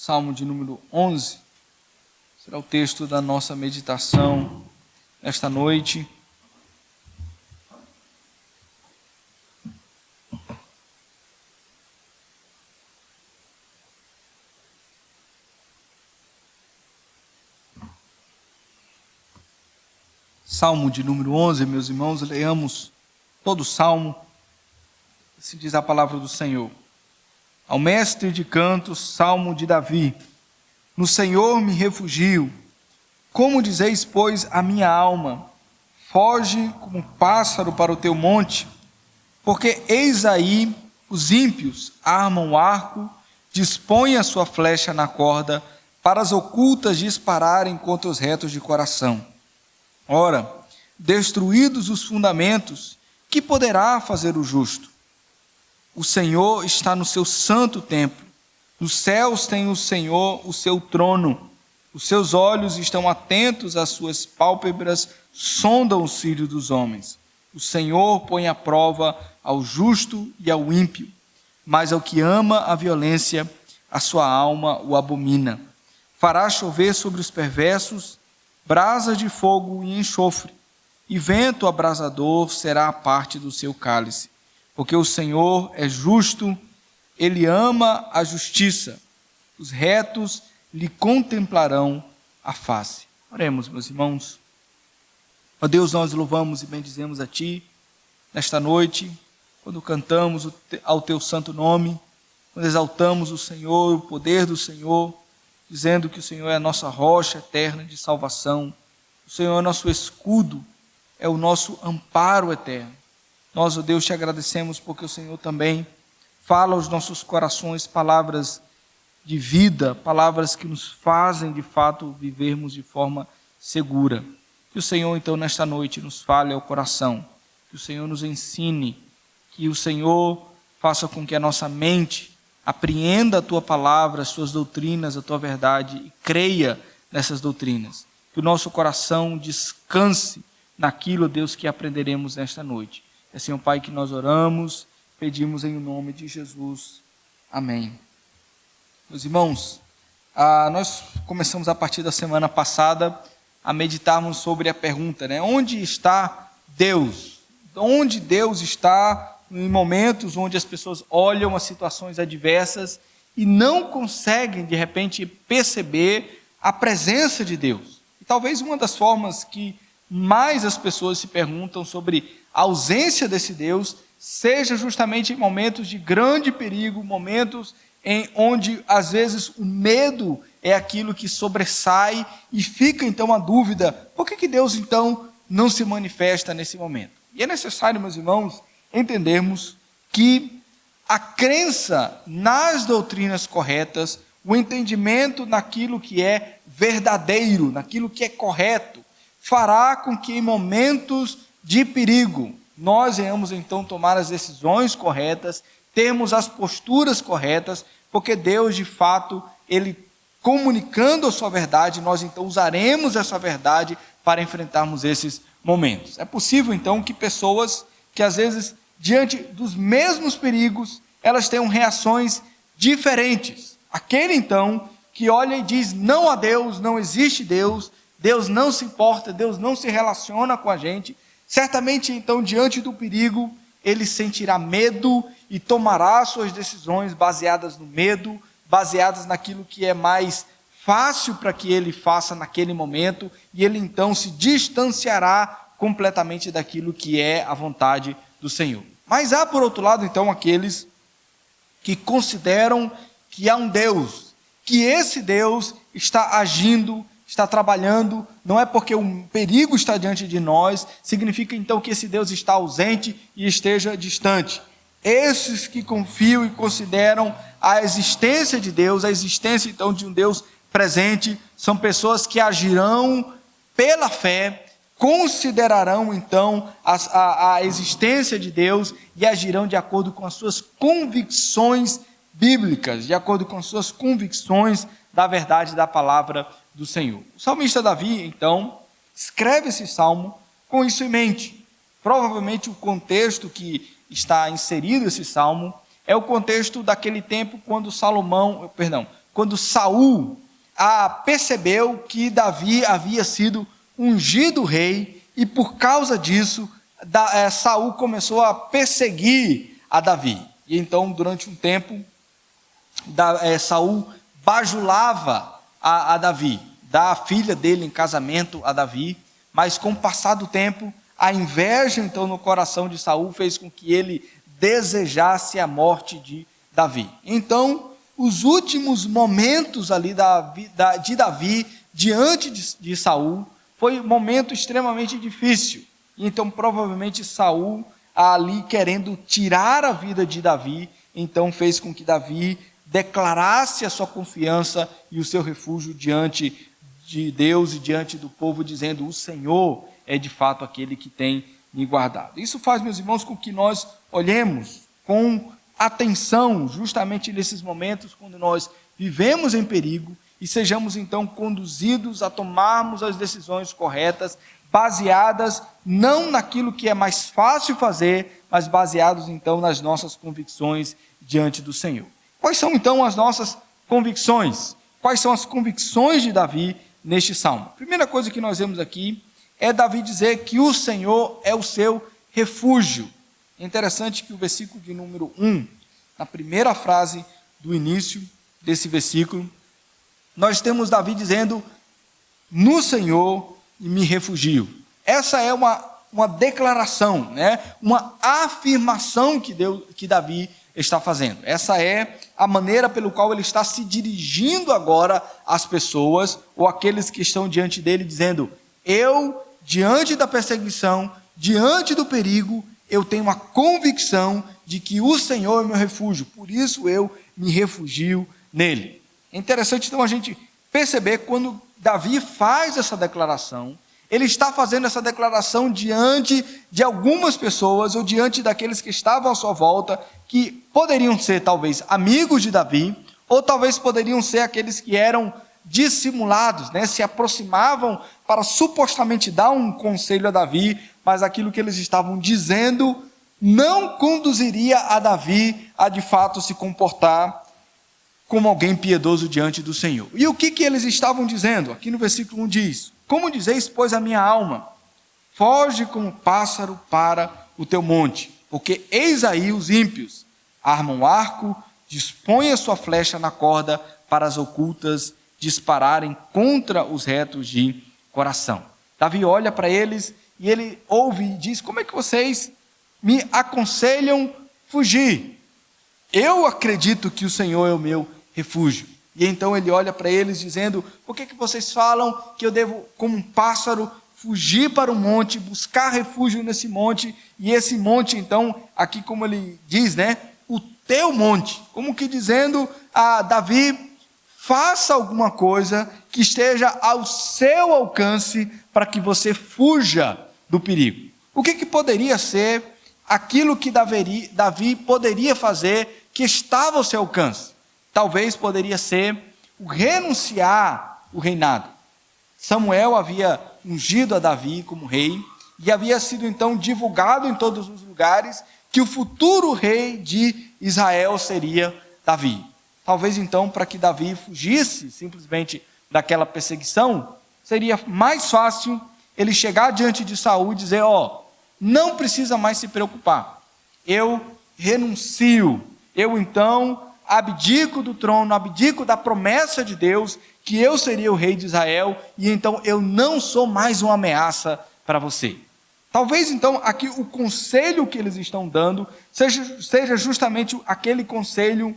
Salmo de número 11, será o texto da nossa meditação nesta noite. Salmo de número 11, meus irmãos, leamos todo o Salmo. Assim diz a palavra do Senhor. Ao mestre de cantos, Salmo de Davi. No Senhor me refugio. Como dizeis, pois, a minha alma, foge como pássaro para o teu monte, porque eis aí os ímpios armam o arco, dispõem a sua flecha na corda, para as ocultas dispararem contra os retos de coração. Ora, destruídos os fundamentos, que poderá fazer o justo? O Senhor está no seu santo templo. Nos céus tem o Senhor o seu trono. Os seus olhos estão atentos, às suas pálpebras sondam os filhos dos homens. O Senhor põe à prova ao justo e ao ímpio, mas ao que ama a violência, a sua alma o abomina. Fará chover sobre os perversos brasas de fogo e enxofre, e vento abrasador será a parte do seu cálice. Porque o Senhor é justo, Ele ama a justiça, os retos lhe contemplarão a face. Oremos, meus irmãos. Ó Deus, nós louvamos e bendizemos a Ti nesta noite, quando cantamos ao Teu santo nome, quando exaltamos o Senhor, o poder do Senhor, dizendo que o Senhor é a nossa rocha eterna de salvação, o Senhor é o nosso escudo, é o nosso amparo eterno. Nós, ó Deus, te agradecemos porque o Senhor também fala aos nossos corações palavras de vida, palavras que nos fazem, de fato, vivermos de forma segura. Que o Senhor, então, nesta noite, nos fale ao coração, que o Senhor nos ensine, que o Senhor faça com que a nossa mente apreenda a Tua palavra, as Tuas doutrinas, a Tua verdade e creia nessas doutrinas. Que o nosso coração descanse naquilo, Deus, que aprenderemos nesta noite. É assim, ó Pai, que nós oramos, pedimos em nome de Jesus. Amém. Meus irmãos, nós começamos a partir da semana passada a meditarmos sobre a pergunta, onde está Deus? Onde Deus está em momentos onde as pessoas olham as situações adversas e não conseguem, de repente, perceber a presença de Deus? E talvez uma das formas que mais as pessoas se perguntam sobre a ausência desse Deus seja justamente em momentos de grande perigo, momentos em onde às vezes o medo é aquilo que sobressai e fica então a dúvida, por que Deus então não se manifesta nesse momento? E é necessário, meus irmãos, entendermos que a crença nas doutrinas corretas, o entendimento naquilo que é verdadeiro, naquilo que é correto, fará com que em momentos de perigo nós venhamos então tomar as decisões corretas, termos as posturas corretas, porque Deus de fato, Ele comunicando a sua verdade, nós então usaremos essa verdade para enfrentarmos esses momentos. É possível então que pessoas que às vezes diante dos mesmos perigos, elas tenham reações diferentes. Aquele então que olha e diz não a Deus, não existe Deus, Deus não se importa, Deus não se relaciona com a gente, certamente então diante do perigo, ele sentirá medo e tomará suas decisões baseadas no medo, baseadas naquilo que é mais fácil para que ele faça naquele momento, e ele então se distanciará completamente daquilo que é a vontade do Senhor. Mas há por outro lado então aqueles que consideram que há um Deus, que esse Deus está agindo, está trabalhando, não é porque um perigo está diante de nós, significa então que esse Deus está ausente e esteja distante. Esses que confiam e consideram a existência de Deus, a existência então de um Deus presente, são pessoas que agirão pela fé, considerarão então a existência de Deus e agirão de acordo com as suas convicções bíblicas, de acordo com as suas convicções da verdade da palavra do Senhor. O salmista Davi, então, escreve esse salmo com isso em mente. Provavelmente o contexto que está inserido esse salmo é o contexto daquele tempo quando quando Saul percebeu que Davi havia sido ungido rei, e por causa disso, Saul começou a perseguir a Davi. E então, durante um tempo, Saul bajulava a Davi, dá a filha dele em casamento a Davi, mas com o passar do tempo, a inveja então no coração de Saul fez com que ele desejasse a morte de Davi. Então, os últimos momentos ali de Davi diante de Saul foi um momento extremamente difícil. Então, provavelmente Saul, ali querendo tirar a vida de Davi, então fez com que Davi declarasse a sua confiança e o seu refúgio diante de Deus e diante do povo, dizendo: o Senhor é de fato aquele que tem me guardado. Isso faz, meus irmãos, com que nós olhemos com atenção, justamente nesses momentos, quando nós vivemos em perigo, e sejamos então conduzidos a tomarmos as decisões corretas, baseadas não naquilo que é mais fácil fazer, mas baseados então nas nossas convicções diante do Senhor. Quais são então as nossas convicções? Quais são as convicções de Davi neste salmo? A primeira coisa que nós vemos aqui é Davi dizer que o Senhor é o seu refúgio. É interessante que o versículo de número 1, na primeira frase do início desse versículo, nós temos Davi dizendo: no Senhor me refugio. Essa é uma declaração, né? Uma afirmação que Davi está fazendo. Essa é a maneira pelo qual ele está se dirigindo agora às pessoas, ou àqueles que estão diante dele, dizendo: eu, diante da perseguição, diante do perigo, eu tenho uma convicção de que o Senhor é meu refúgio, por isso eu me refugio nele. É interessante então a gente perceber quando Davi faz essa declaração, ele está fazendo essa declaração diante de algumas pessoas, ou diante daqueles que estavam à sua volta, que poderiam ser talvez amigos de Davi, ou talvez poderiam ser aqueles que eram dissimulados, né? Se aproximavam para supostamente dar um conselho a Davi, mas aquilo que eles estavam dizendo não conduziria a Davi a de fato se comportar como alguém piedoso diante do Senhor. E o que eles estavam dizendo? Aqui no versículo 1 diz: como dizeis, pois, a minha alma, foge como pássaro para o teu monte, porque eis aí os ímpios, armam o arco, dispõem a sua flecha na corda, para as ocultas dispararem contra os retos de coração. Davi olha para eles e ele ouve e diz: como é que vocês me aconselham fugir? Eu acredito que o Senhor é o meu refúgio. E então ele olha para eles dizendo: por que vocês falam que eu devo, como um pássaro, fugir para o monte, buscar refúgio nesse monte? E esse monte, então, aqui como ele diz, né? O teu monte. Como que dizendo a Davi: faça alguma coisa que esteja ao seu alcance para que você fuja do perigo. O que poderia ser aquilo que Davi poderia fazer que estava ao seu alcance? Talvez poderia ser o renunciar o reinado. Samuel havia ungido a Davi como rei, e havia sido então divulgado em todos os lugares que o futuro rei de Israel seria Davi. Talvez então, para que Davi fugisse simplesmente daquela perseguição, seria mais fácil ele chegar diante de Saul e dizer: não precisa mais se preocupar, eu renuncio, eu então abdico do trono, abdico da promessa de Deus, que eu seria o rei de Israel, e então eu não sou mais uma ameaça para você. Talvez então aqui o conselho que eles estão dando seja justamente aquele conselho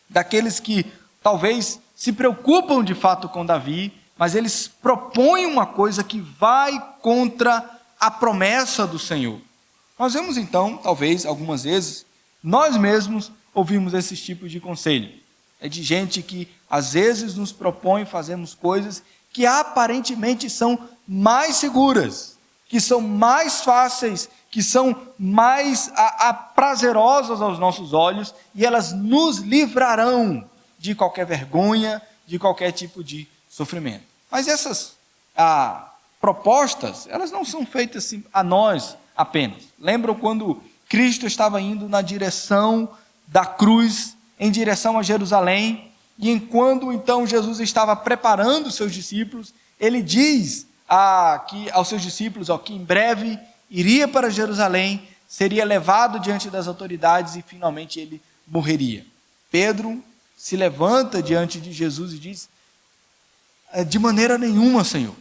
daqueles que talvez se preocupam de fato com Davi, mas eles propõem uma coisa que vai contra a promessa do Senhor. Nós vemos então, talvez algumas vezes, nós mesmos ouvimos esses tipos de conselho. É de gente que às vezes nos propõe fazermos coisas que aparentemente são mais seguras, que são mais fáceis, que são mais prazerosas aos nossos olhos, e elas nos livrarão de qualquer vergonha, de qualquer tipo de sofrimento. Mas essas propostas, elas não são feitas assim, a nós apenas. Lembram quando Cristo estava indo na direção da cruz, em direção a Jerusalém, E enquanto então Jesus estava preparando os seus discípulos, ele diz aos seus discípulos que em breve iria para Jerusalém, seria levado diante das autoridades e finalmente ele morreria. Pedro se levanta diante de Jesus e diz: de maneira nenhuma, Senhor, o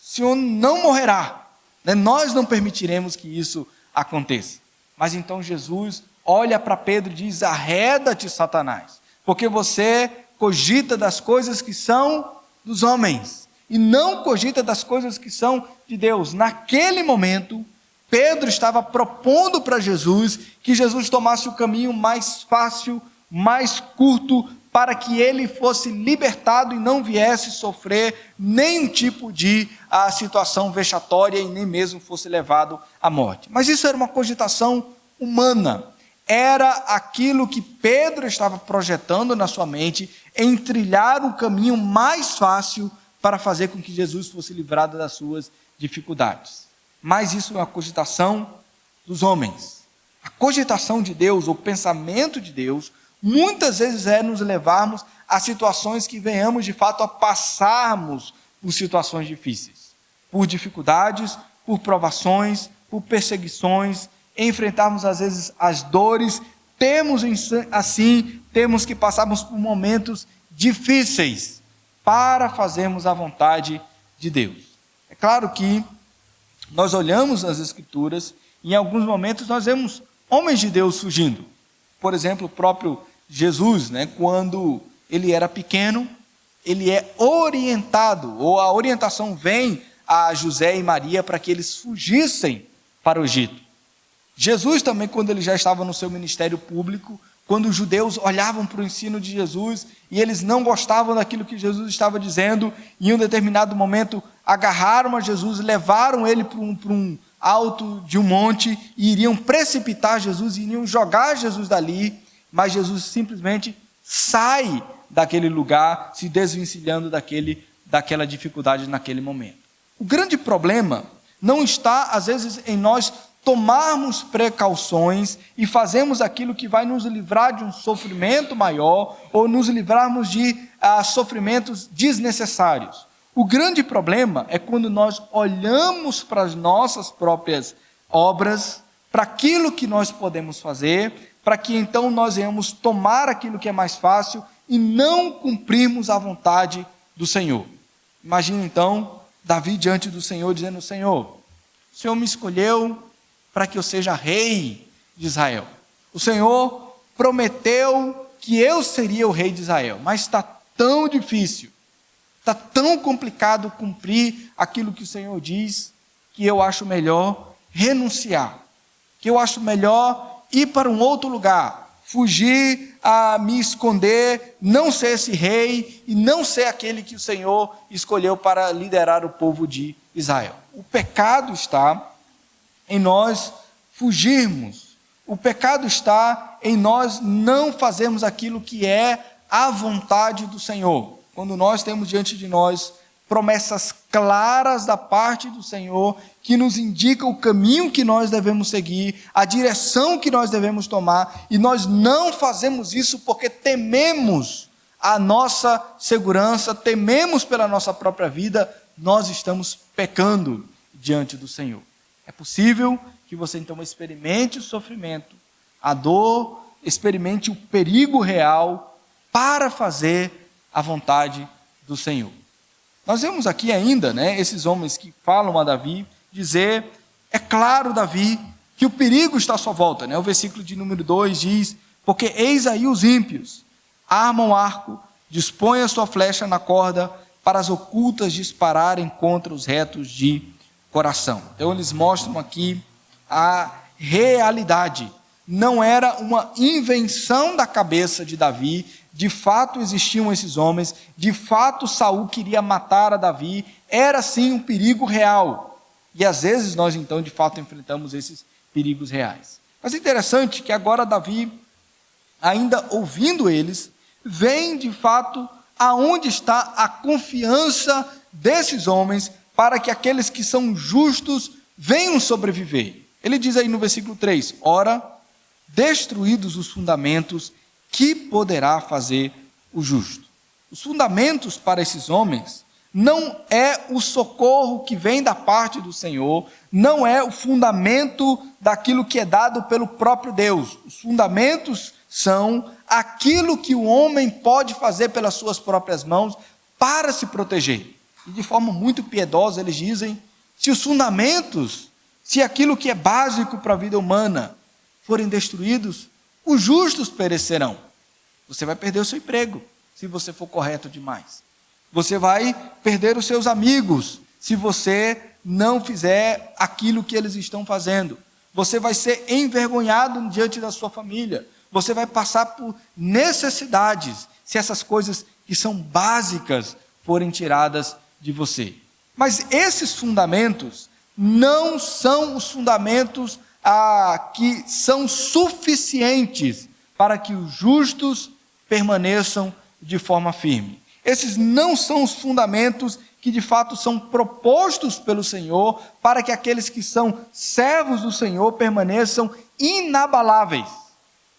Senhor não morrerá, né? Nós não permitiremos que isso aconteça. Mas então Jesus olha para Pedro e diz: arreda-te, Satanás, porque você cogita das coisas que são dos homens e não cogita das coisas que são de Deus. Naquele momento, Pedro estava propondo para Jesus que Jesus tomasse o caminho mais fácil, mais curto, para que ele fosse libertado e não viesse sofrer nenhum tipo de situação vexatória e nem mesmo fosse levado à morte. Mas isso era uma cogitação humana. Era aquilo que Pedro estava projetando na sua mente, em trilhar um caminho mais fácil para fazer com que Jesus fosse livrado das suas dificuldades. Mas isso é uma cogitação dos homens. A cogitação de Deus, o pensamento de Deus, muitas vezes é nos levarmos a situações que venhamos de fato a passarmos por situações difíceis, por dificuldades, por provações, por perseguições, enfrentarmos às vezes as dores, temos que passarmos por momentos difíceis para fazermos a vontade de Deus. É claro que nós olhamos as Escrituras e em alguns momentos nós vemos homens de Deus surgindo. Por exemplo, o próprio Jesus, né, quando ele era pequeno, ele é orientado, ou a orientação vem a José e Maria para que eles fugissem para o Egito. Jesus também, quando ele já estava no seu ministério público, quando os judeus olhavam para o ensino de Jesus e eles não gostavam daquilo que Jesus estava dizendo, em um determinado momento agarraram a Jesus, levaram ele para um alto de um monte e iriam precipitar Jesus, iriam jogar Jesus dali, mas Jesus simplesmente sai daquele lugar, se desvencilhando daquela dificuldade naquele momento. O grande problema não está, às vezes, em nós tomarmos precauções e fazermos aquilo que vai nos livrar de um sofrimento maior ou nos livrarmos de sofrimentos desnecessários. O grande problema é quando nós olhamos para as nossas próprias obras, para aquilo que nós podemos fazer, para que então nós venhamos tomar aquilo que é mais fácil e não cumprirmos a vontade do Senhor. Imagina então Davi diante do Senhor dizendo: Senhor, o Senhor me escolheu para que eu seja rei de Israel. O Senhor prometeu que eu seria o rei de Israel, mas está tão difícil, está tão complicado cumprir aquilo que o Senhor diz, que eu acho melhor renunciar, que eu acho melhor ir para um outro lugar, fugir, me esconder, não ser esse rei e não ser aquele que o Senhor escolheu para liderar o povo de Israel. O pecado está em nós fugirmos. O pecado está em nós não fazermos aquilo que é a vontade do Senhor. Quando nós temos diante de nós promessas claras da parte do Senhor, que nos indicam o caminho que nós devemos seguir, a direção que nós devemos tomar, e nós não fazemos isso porque tememos a nossa segurança, tememos pela nossa própria vida, nós estamos pecando diante do Senhor. É possível que você então experimente o sofrimento, a dor, experimente o perigo real para fazer a vontade do Senhor. Nós vemos aqui ainda, esses homens que falam a Davi dizer: é claro, Davi, que o perigo está à sua volta. O versículo de número 2 diz: porque eis aí os ímpios, armam arco, dispõem a sua flecha na corda, para as ocultas dispararem contra os retos de coração. Então eles mostram aqui a realidade. Não era uma invenção da cabeça de Davi, de fato existiam esses homens, de fato Saul queria matar a Davi, era sim um perigo real. E às vezes nós então de fato enfrentamos esses perigos reais. Mas é interessante que agora Davi, ainda ouvindo eles, vem de fato aonde está a confiança desses homens para que aqueles que são justos venham sobreviver. Ele diz aí no versículo 3, ora, destruídos os fundamentos, que poderá fazer o justo? Os fundamentos para esses homens não é o socorro que vem da parte do Senhor, não é o fundamento daquilo que é dado pelo próprio Deus. Os fundamentos são aquilo que o homem pode fazer pelas suas próprias mãos para se proteger. E de forma muito piedosa eles dizem, se os fundamentos, se aquilo que é básico para a vida humana forem destruídos, os justos perecerão. Você vai perder o seu emprego, se você for correto demais. Você vai perder os seus amigos, se você não fizer aquilo que eles estão fazendo. Você vai ser envergonhado diante da sua família. Você vai passar por necessidades, se essas coisas que são básicas forem tiradas de você. Mas esses fundamentos não são os fundamentos que são suficientes para que os justos permaneçam de forma firme. Esses não são os fundamentos que de fato são propostos pelo Senhor para que aqueles que são servos do Senhor permaneçam inabaláveis.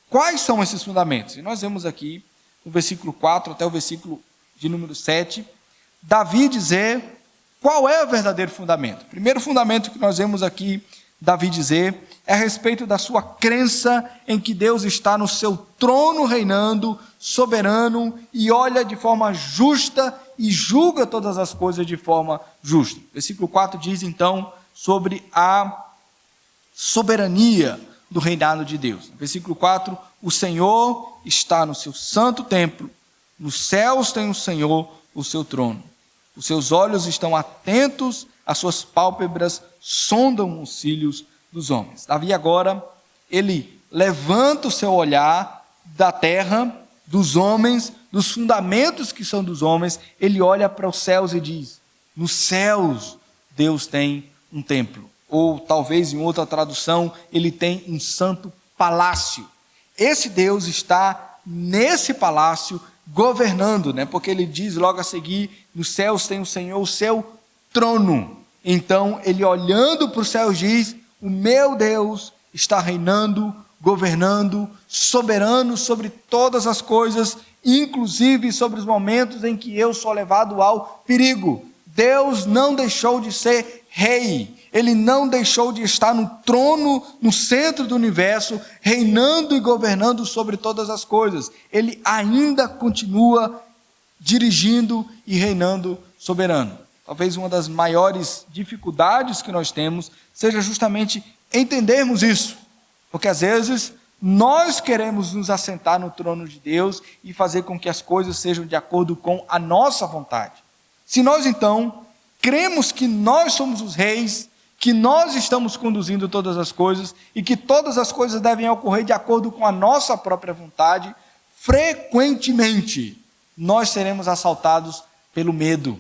Quais são esses fundamentos? E nós vemos aqui no versículo 4 até o versículo de número 7, Davi dizer qual é o verdadeiro fundamento. O primeiro fundamento que nós vemos aqui Davi dizer é a respeito da sua crença em que Deus está no seu trono reinando, soberano, e olha de forma justa e julga todas as coisas de forma justa. Versículo 4 diz então sobre a soberania do reinado de Deus. Versículo 4, o Senhor está no seu santo templo, nos céus tem o Senhor o seu trono. Os seus olhos estão atentos, as suas pálpebras sondam os cílios dos homens. Davi agora, ele levanta o seu olhar da terra, dos homens, dos fundamentos que são dos homens, ele olha para os céus e diz, nos céus Deus tem um templo. Ou talvez em outra tradução, ele tem um santo palácio. Esse Deus está nesse palácio governando, porque ele diz logo a seguir, nos céus tem o Senhor o seu trono. Então ele olhando para os céus diz, o meu Deus está reinando, governando, soberano sobre todas as coisas, inclusive sobre os momentos em que eu sou levado ao perigo. Deus não deixou de ser rei, ele não deixou de estar no trono, no centro do universo, reinando e governando sobre todas as coisas. Ele ainda continua dirigindo e reinando soberano. Talvez uma das maiores dificuldades que nós temos seja justamente entendermos isso, porque às vezes nós queremos nos assentar no trono de Deus e fazer com que as coisas sejam de acordo com a nossa vontade. Se nós então cremos que nós somos os reis, que nós estamos conduzindo todas as coisas e que todas as coisas devem ocorrer de acordo com a nossa própria vontade, frequentemente nós seremos assaltados pelo medo.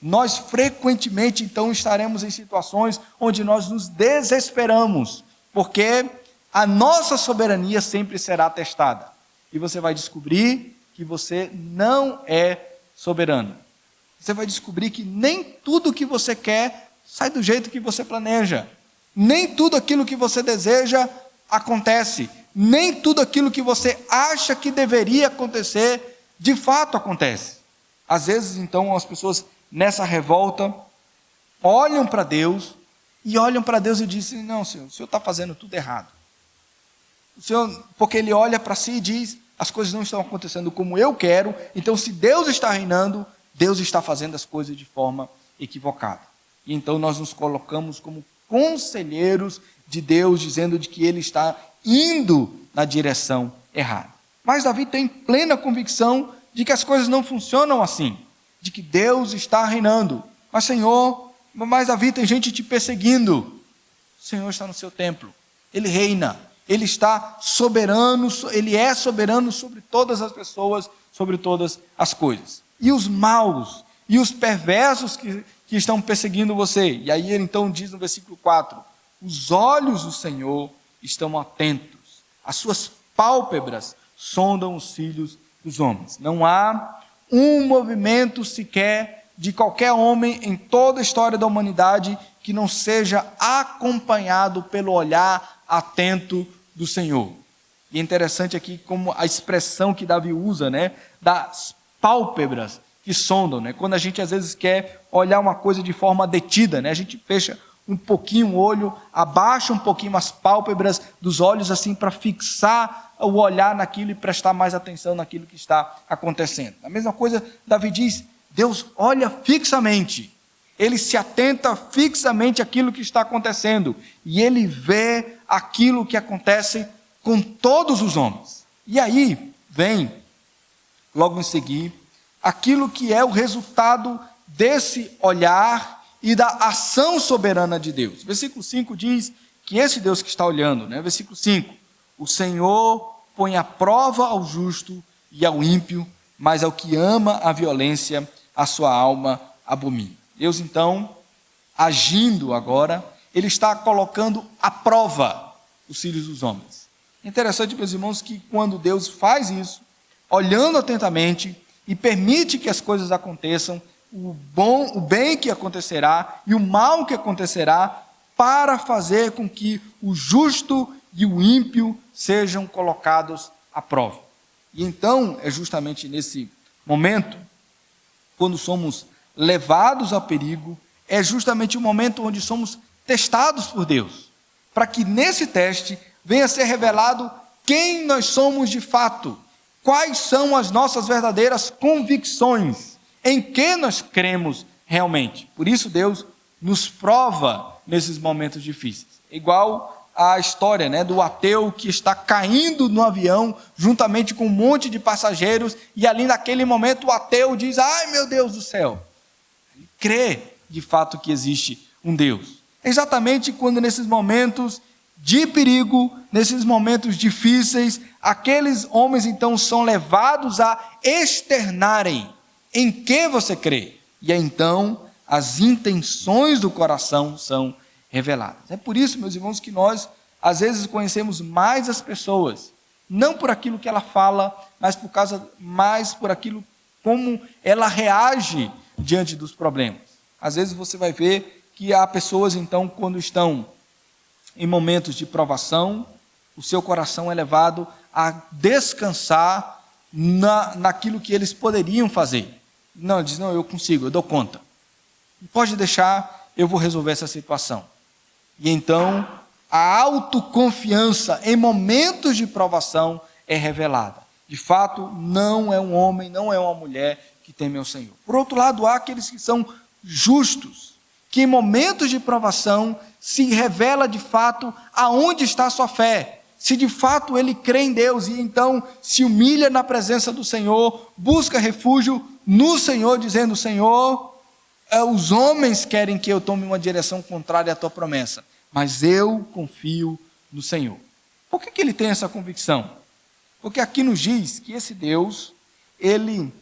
Nós frequentemente então estaremos em situações onde nós nos desesperamos, porque a nossa soberania sempre será testada. E você vai descobrir que você não é soberano. Você vai descobrir que nem tudo que você quer sai do jeito que você planeja. Nem tudo aquilo que você deseja acontece. Nem tudo aquilo que você acha que deveria acontecer, de fato acontece. Às vezes, então, as pessoas nessa revolta olham para Deus e dizem, não, Senhor, o Senhor está fazendo tudo errado. O Senhor, porque ele olha para si e diz, as coisas não estão acontecendo como eu quero, então se Deus está reinando, Deus está fazendo as coisas de forma equivocada. E então nós nos colocamos como conselheiros de Deus, dizendo de que ele está indo na direção errada. Mas Davi tem plena convicção de que as coisas não funcionam assim, de que Deus está reinando. Mas Senhor, Davi, tem gente te perseguindo. O Senhor está no seu templo, ele reina, ele está soberano, ele é soberano sobre todas as pessoas, sobre todas as coisas. E os maus, e os perversos que estão perseguindo você. E aí ele então diz no versículo 4, os olhos do Senhor estão atentos, as suas pálpebras sondam os filhos dos homens. Não há um movimento sequer de qualquer homem em toda a história da humanidade que não seja acompanhado pelo olhar atento do Senhor. E é interessante aqui como a expressão que Davi usa, das pálpebras que sondam, né? Quando a gente às vezes quer olhar uma coisa de forma detida, né? A gente fecha um pouquinho o olho, abaixa um pouquinho as pálpebras dos olhos assim para fixar o olhar naquilo e prestar mais atenção naquilo que está acontecendo. A mesma coisa, Davi diz, Deus olha fixamente, ele se atenta fixamente àquilo que está acontecendo e ele vê aquilo que acontece com todos os homens. E aí vem, logo em seguida, aquilo que é o resultado desse olhar e da ação soberana de Deus. Versículo 5 diz que esse Deus que está olhando, né? Versículo 5, o Senhor põe à prova ao justo e ao ímpio, mas ao que ama a violência, a sua alma abomina. Deus então, agindo agora, ele está colocando à prova os filhos dos homens. Interessante, meus irmãos, que quando Deus faz isso, olhando atentamente e permite que as coisas aconteçam, o bem que acontecerá e o mal que acontecerá, para fazer com que o justo e o ímpio sejam colocados à prova. E então, é justamente nesse momento, quando somos levados a perigo, é justamente o momento onde somos testados por Deus, para que nesse teste venha a ser revelado quem nós somos de fato, quais são as nossas verdadeiras convicções, em que nós cremos realmente. Por isso Deus nos prova nesses momentos difíceis. Igual a história, né, do ateu que está caindo no avião juntamente com um monte de passageiros e ali naquele momento o ateu diz, ai meu Deus do céu. Ele crê de fato que existe um Deus. Exatamente quando nesses momentos de perigo, nesses momentos difíceis, aqueles homens então são levados a externarem em que você crê. E aí, então, as intenções do coração são reveladas. É por isso, meus irmãos, que nós, às vezes, conhecemos mais as pessoas, não por aquilo que ela fala, mas mais por aquilo como ela reage diante dos problemas. Às vezes você vai ver que há pessoas, então, quando estão em momentos de provação, o seu coração é levado a descansar naquilo que eles poderiam fazer. Não, diz, não, eu consigo, eu dou conta. Pode deixar, eu vou resolver essa situação. E então, a autoconfiança em momentos de provação é revelada. De fato, não é um homem, não é uma mulher que teme ao Senhor. Por outro lado, há aqueles que são justos, que em momentos de provação se revela de fato aonde está a sua fé. Se de fato ele crê em Deus e então se humilha na presença do Senhor, busca refúgio no Senhor, dizendo, Senhor, os homens querem que eu tome uma direção contrária à tua promessa, mas eu confio no Senhor. Por que ele tem essa convicção? Porque aqui nos diz que esse Deus, ele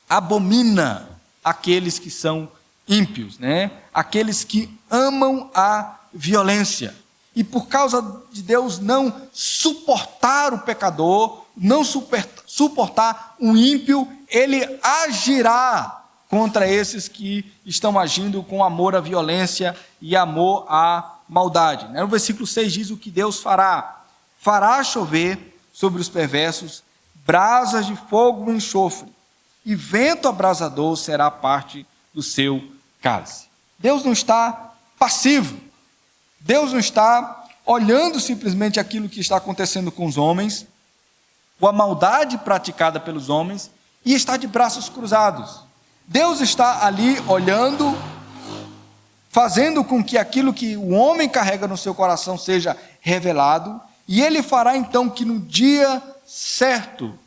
abomina aqueles que são ímpios, né? Aqueles que amam a violência. E por causa de Deus não suportar o pecador, não suportar o ímpio, ele agirá contra esses que estão agindo com amor à violência e amor à maldade. No versículo 6 diz o que Deus fará. Fará chover sobre os perversos brasas de fogo e enxofre, e vento abrasador será parte do seu cálice. Deus não está passivo. Deus não está olhando simplesmente aquilo que está acontecendo com os homens, ou a maldade praticada pelos homens, e está de braços cruzados. Deus está ali olhando, fazendo com que aquilo que o homem carrega no seu coração seja revelado, e ele fará então que no dia certo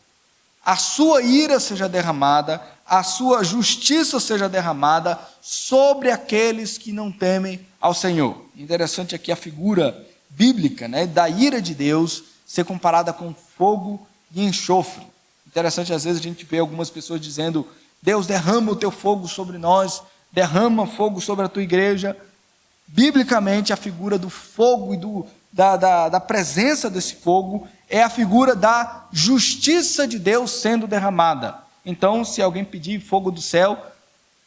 a sua ira seja derramada, a sua justiça seja derramada sobre aqueles que não temem ao Senhor. Interessante aqui a figura bíblica, né, da ira de Deus ser comparada com fogo e enxofre. Interessante, às vezes a gente vê algumas pessoas dizendo, Deus derrama o teu fogo sobre nós, derrama fogo sobre a tua igreja. Biblicamente, a figura do fogo e da presença desse fogo é a figura da justiça de Deus sendo derramada. Então, se alguém pedir fogo do céu,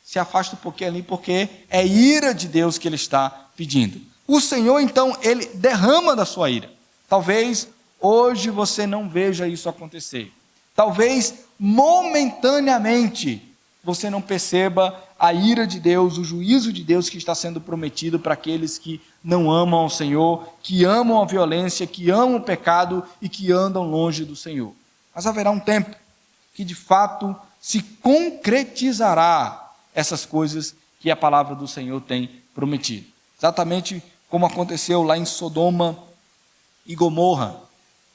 se afasta um pouquinho ali, porque é ira de Deus que ele está pedindo. O Senhor, então, ele derrama da sua ira. Talvez hoje você não veja isso acontecer. talvez momentaneamente você não perceba a ira de Deus, o juízo de Deus que está sendo prometido para aqueles que não amam ao Senhor, que amam a violência, que amam o pecado e que andam longe do Senhor. Mas haverá um tempo que de fato se concretizará essas coisas que a palavra do Senhor tem prometido. Exatamente como aconteceu lá em Sodoma e Gomorra,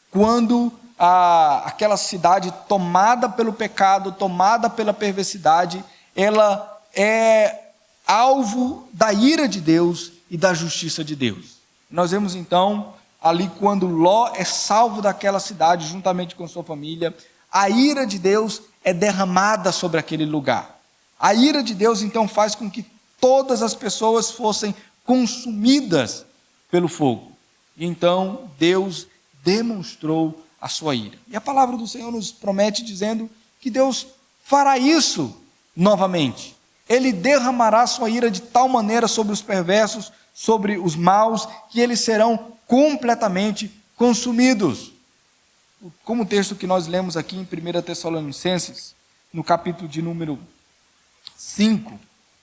quando aquela cidade tomada pelo pecado, tomada pela perversidade, ela é alvo da ira de Deus e da justiça de Deus. Nós vemos então, ali quando Ló é salvo daquela cidade, juntamente com sua família, a ira de Deus é derramada sobre aquele lugar. A ira de Deus então faz com que todas as pessoas fossem consumidas pelo fogo. E então Deus demonstrou a sua ira. E a palavra do Senhor nos promete dizendo que Deus fará isso novamente. Ele derramará a sua ira de tal maneira sobre os perversos, sobre os maus, que eles serão completamente consumidos. Como o texto que nós lemos aqui em 1 Tessalonicenses, no capítulo de número 5,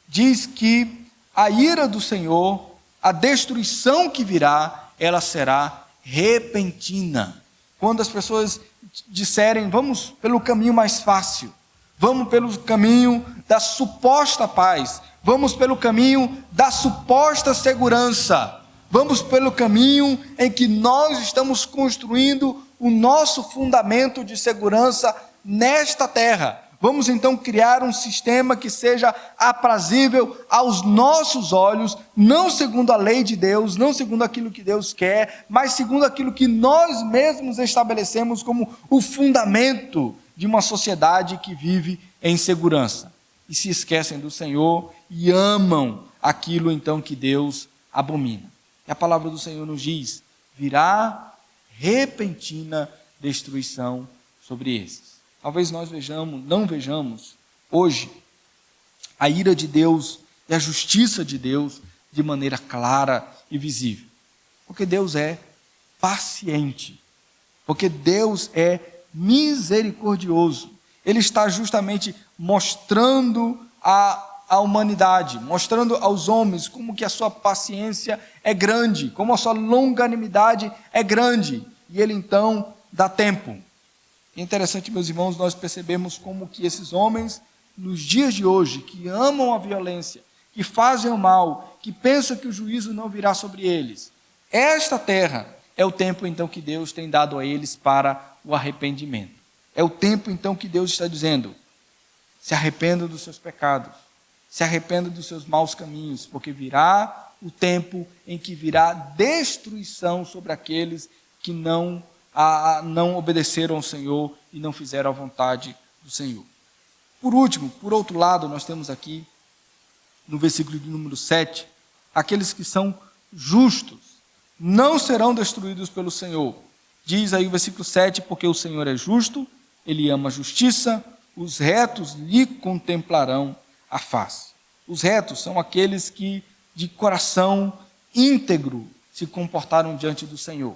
diz que a ira do Senhor, a destruição que virá, ela será repentina. Quando as pessoas disserem, vamos pelo caminho mais fácil, vamos pelo caminho da suposta paz, vamos pelo caminho da suposta segurança, vamos pelo caminho em que nós estamos construindo o nosso fundamento de segurança nesta terra. Vamos então criar um sistema que seja aprazível aos nossos olhos, não segundo a lei de Deus, não segundo aquilo que Deus quer, mas segundo aquilo que nós mesmos estabelecemos como o fundamento de uma sociedade que vive em segurança. E se esquecem do Senhor e amam aquilo então que Deus abomina. E a palavra do Senhor nos diz, virá repentina destruição sobre esses. Talvez nós não vejamos hoje a ira de Deus e a justiça de Deus de maneira clara e visível. Porque Deus é paciente. Porque Deus é misericordioso. Ele está justamente mostrando à humanidade, mostrando aos homens como que a sua paciência é grande, como a sua longanimidade é grande. E ele então dá tempo. É interessante, meus irmãos, nós percebemos como que esses homens, nos dias de hoje, que amam a violência, que fazem o mal, que pensam que o juízo não virá sobre eles, esta terra é o tempo então que Deus tem dado a eles para o arrependimento. É o tempo então que Deus está dizendo, se arrependam dos seus pecados, se arrependam dos seus maus caminhos, porque virá o tempo em que virá destruição sobre aqueles que não obedeceram ao Senhor e não fizeram a vontade do Senhor. Por último, por outro lado, nós temos aqui, no versículo de número 7, aqueles que são justos, não serão destruídos pelo Senhor. Diz aí o versículo 7, porque o Senhor é justo, Ele ama a justiça, os retos lhe contemplarão a face. Os retos são aqueles que, de coração íntegro, se comportaram diante do Senhor.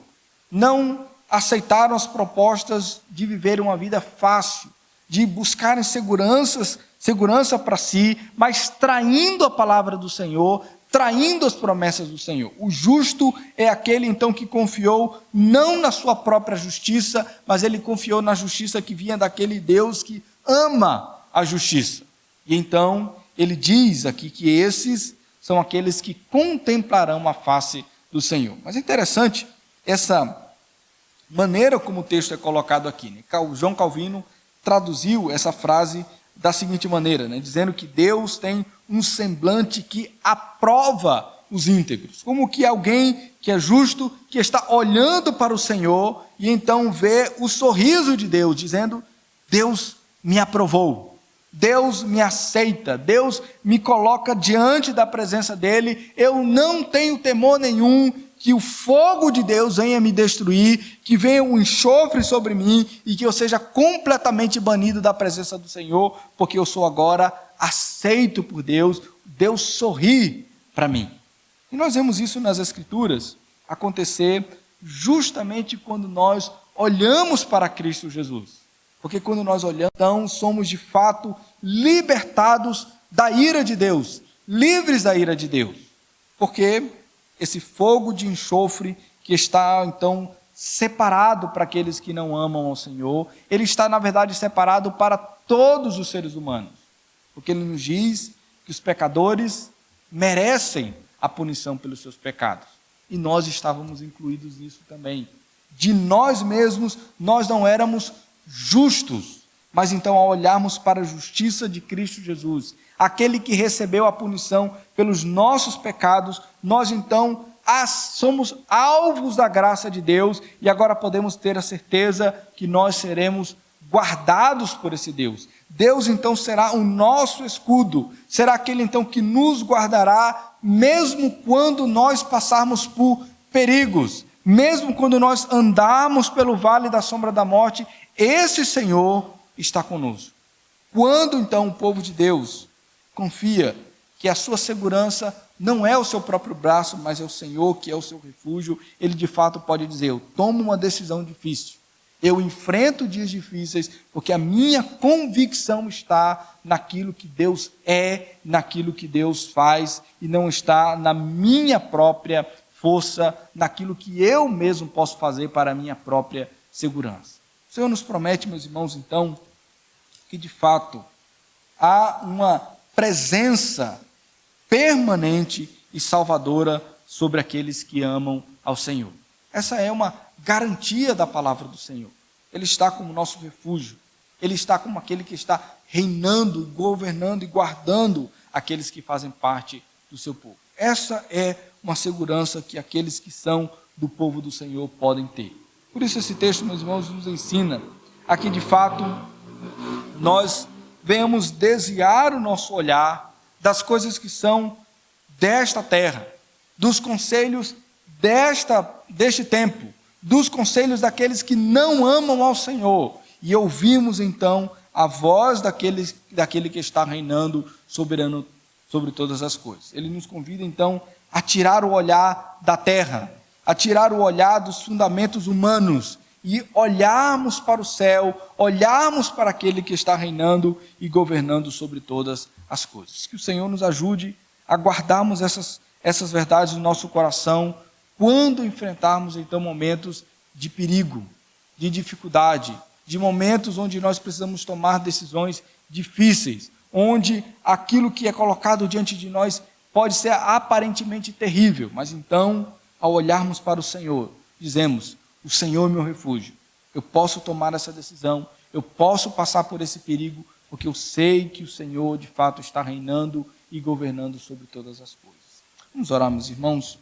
Não aceitaram as propostas de viver uma vida fácil, de buscarem segurança para si, mas traindo a palavra do Senhor, traindo as promessas do Senhor. O justo é aquele então que confiou não na sua própria justiça, mas ele confiou na justiça que vinha daquele Deus que ama a justiça. E então ele diz aqui que esses são aqueles que contemplarão a face do Senhor. Mas é interessante essa maneira como o texto é colocado aqui, né? João Calvino traduziu essa frase da seguinte maneira, né? Dizendo que Deus tem um semblante que aprova os íntegros, como que alguém que é justo, que está olhando para o Senhor e então vê o sorriso de Deus, dizendo, Deus me aprovou, Deus me aceita, Deus me coloca diante da presença dele, eu não tenho temor nenhum que o fogo de Deus venha me destruir, que venha um enxofre sobre mim e que eu seja completamente banido da presença do Senhor, porque eu sou agora aceito por Deus, Deus sorri para mim. E nós vemos isso nas Escrituras acontecer justamente quando nós olhamos para Cristo Jesus. Porque quando nós olhamos, então somos de fato libertados da ira de Deus, livres da ira de Deus. Porque esse fogo de enxofre que está então separado para aqueles que não amam ao Senhor, ele está na verdade separado para todos os seres humanos. Porque ele nos diz que os pecadores merecem a punição pelos seus pecados. E nós estávamos incluídos nisso também. De nós mesmos, nós não éramos justos. Mas então, ao olharmos para a justiça de Cristo Jesus, aquele que recebeu a punição pelos nossos pecados, nós então somos alvos da graça de Deus e agora podemos ter a certeza que nós seremos guardados por esse Deus. Deus então será o nosso escudo, será aquele então que nos guardará mesmo quando nós passarmos por perigos, mesmo quando nós andarmos pelo vale da sombra da morte, esse Senhor está conosco. Quando então o povo de Deus confia que a sua segurança não é o seu próprio braço, mas é o Senhor que é o seu refúgio, ele de fato pode dizer: eu tomo uma decisão difícil, eu enfrento dias difíceis, porque a minha convicção está naquilo que Deus é, naquilo que Deus faz, e não está na minha própria força, naquilo que eu mesmo posso fazer para a minha própria segurança. O Senhor nos promete, meus irmãos, então, que de fato há uma presença permanente e salvadora sobre aqueles que amam ao Senhor. Essa é uma garantia da palavra do Senhor. Ele está como nosso refúgio. Ele está como aquele que está reinando, governando e guardando aqueles que fazem parte do seu povo. Essa é uma segurança que aqueles que são do povo do Senhor podem ter. Por isso esse texto, meus irmãos, nos ensina a que de fato nós venhamos desviar o nosso olhar das coisas que são desta terra, dos conselhos deste tempo, dos conselhos daqueles que não amam ao Senhor, e ouvimos então a voz daquele que está reinando soberano sobre todas as coisas. Ele nos convida então a tirar o olhar da terra, a tirar o olhar dos fundamentos humanos e olharmos para o céu, olharmos para aquele que está reinando e governando sobre todas as coisas. Que o Senhor nos ajude a guardarmos essas verdades no nosso coração quando enfrentarmos então momentos de perigo, de dificuldade, de momentos onde nós precisamos tomar decisões difíceis, onde aquilo que é colocado diante de nós pode ser aparentemente terrível, mas então, ao olharmos para o Senhor, dizemos: o Senhor é meu refúgio, eu posso tomar essa decisão, eu posso passar por esse perigo, porque eu sei que o Senhor de fato está reinando e governando sobre todas as coisas. Vamos orar, meus irmãos.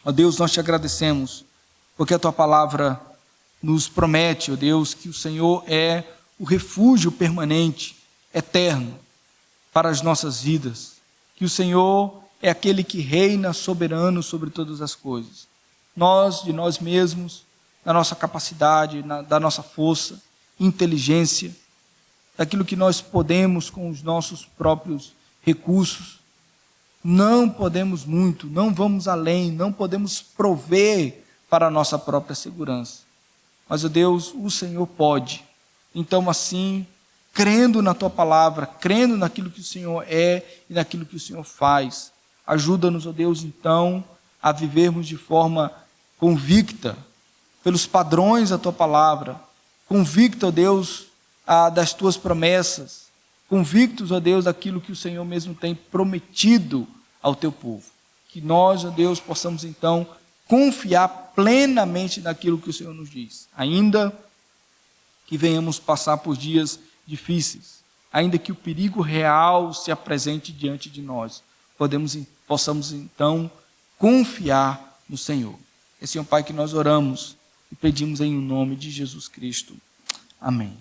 Ó Deus, nós te agradecemos, porque a tua palavra nos promete, ó Deus, que o Senhor é o refúgio permanente, eterno, para as nossas vidas, que o Senhor é aquele que reina soberano sobre todas as coisas. Nós, de nós mesmos, da nossa capacidade, da nossa força, inteligência, daquilo que nós podemos com os nossos próprios recursos, não podemos muito, não vamos além, não podemos prover para a nossa própria segurança. Mas, ó Deus, o Senhor pode. Então, assim, crendo na tua palavra, crendo naquilo que o Senhor é e naquilo que o Senhor faz, ajuda-nos, ó Deus, então, a vivermos de forma convicta pelos padrões da tua palavra, convicta, ó Deus, das tuas promessas, convictos, ó Deus, daquilo que o Senhor mesmo tem prometido ao teu povo. Que nós, ó Deus, possamos então confiar plenamente naquilo que o Senhor nos diz, ainda que venhamos passar por dias difíceis, ainda que o perigo real se apresente diante de nós, possamos então confiar no Senhor. Esse é o Pai que nós oramos e pedimos em nome de Jesus Cristo. Amém.